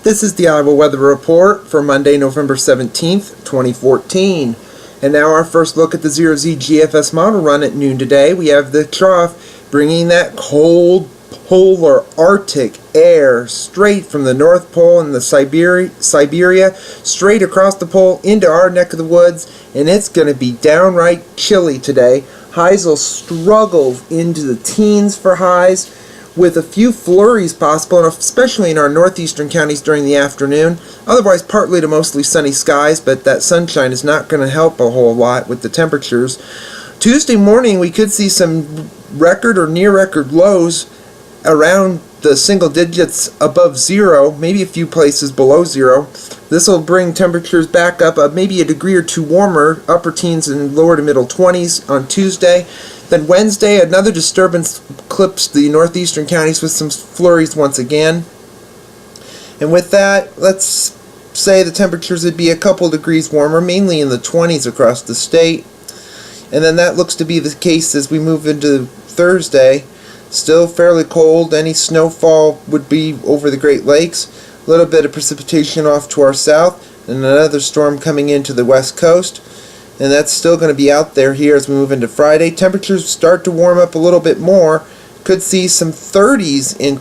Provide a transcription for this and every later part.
This is the Iowa Weather Report for Monday, November 17th, 2014. And now our first look at the 0Z GFS model run at noon today. We have the trough bringing that cold polar Arctic air straight from the North Pole and the Siberia straight across the pole into our neck of the woods, and it's going to be downright chilly today. Highs will struggle into the teens for highs, with a few flurries possible, and especially in our northeastern counties during the afternoon. Otherwise, partly to mostly sunny skies, but that sunshine is not going to help a whole lot with the temperatures. Tuesday morning, we could see some record or near record lows around the single digits above zero, maybe a few places below zero. This will bring temperatures back up maybe a degree or two warmer, upper teens and lower to middle 20s on Tuesday. Then Wednesday, another disturbance clips the northeastern counties with some flurries once again. And with that, let's say the temperatures would be a couple degrees warmer, mainly in the 20s across the state. And then that looks to be the case as we move into Thursday. Still fairly cold. Any snowfall would be over the Great Lakes. A little bit of precipitation off to our south, and another storm coming into the west coast. And that's still going to be out there here as we move into Friday. Temperatures start to warm up a little bit more. Could see some 30s in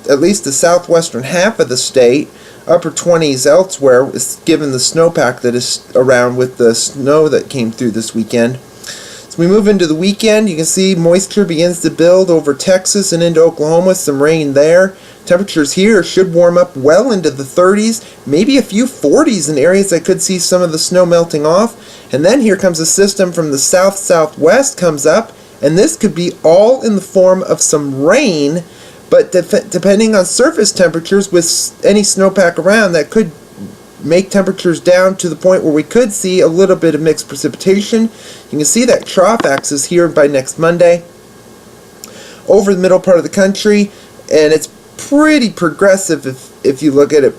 at least the southwestern half of the state. Upper 20s elsewhere, given the snowpack that is around with the snow that came through this weekend. As we move into the weekend, you can see moisture begins to build over Texas and into Oklahoma. Some rain there. Temperatures here should warm up well into the 30s, maybe a few 40s in areas that could see some of the snow melting off. And then here comes a system from the south-southwest comes up, and this could be all in the form of some rain, but depending on surface temperatures with any snowpack around, that could make temperatures down to the point where we could see a little bit of mixed precipitation. You can see that trough axis here by next Monday over the middle part of the country, and it's pretty progressive if you look at it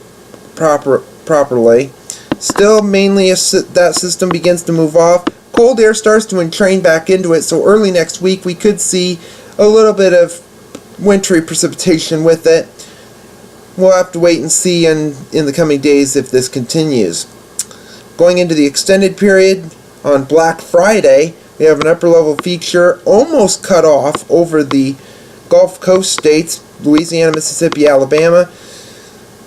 properly. Still mainly that system begins to move off. Cold air starts to entrain back into it, so early next week we could see a little bit of wintry precipitation with it. We'll have to wait and see in the coming days if this continues. Going into the extended period, on Black Friday, we have an upper level feature almost cut off over the Gulf Coast states, Louisiana, Mississippi, Alabama.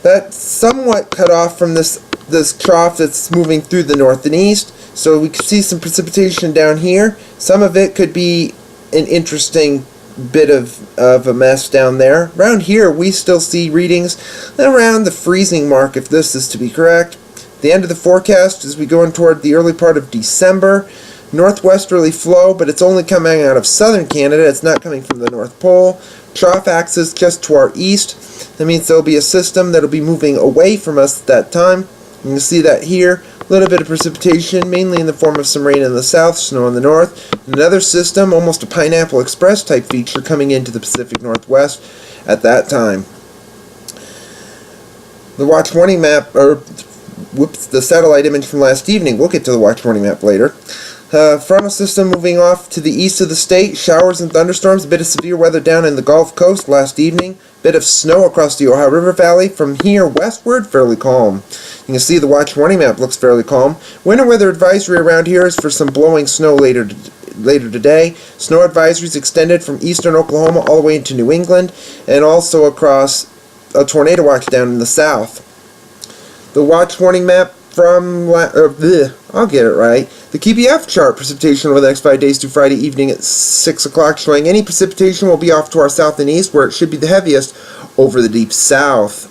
That's somewhat cut off from this trough that's moving through the north and east. So we could see some precipitation down here. Some of it could be an interesting bit of a mess down there. Around here, we still see readings around the freezing mark, if this is to be correct. The end of the forecast as we go in toward the early part of December. Northwesterly flow, but it's only coming out of southern Canada. It's not coming from the North Pole. Trough axis just to our east. That means there'll be a system that'll be moving away from us at that time. You can see that here. A little bit of precipitation, mainly in the form of some rain in the south, snow in the north. Another system, almost a Pineapple Express type feature, coming into the Pacific Northwest at that time. The watch warning map, the satellite image from last evening. We'll get to the watch warning map later. Frontal system moving off to the east of the state. Showers and thunderstorms. A bit of severe weather down in the Gulf Coast last evening. Bit of snow across the Ohio River Valley. From here westward, fairly calm. You can see the watch warning map looks fairly calm. Winter weather advisory around here is for some blowing snow later today. Snow advisories extended from eastern Oklahoma all the way into New England, and also across a tornado watch down in the south. The watch warning map from I'll get it right. The KBF chart precipitation over the next 5 days through Friday evening at 6 o'clock, showing any precipitation will be off to our south and east, where it should be the heaviest over the deep south.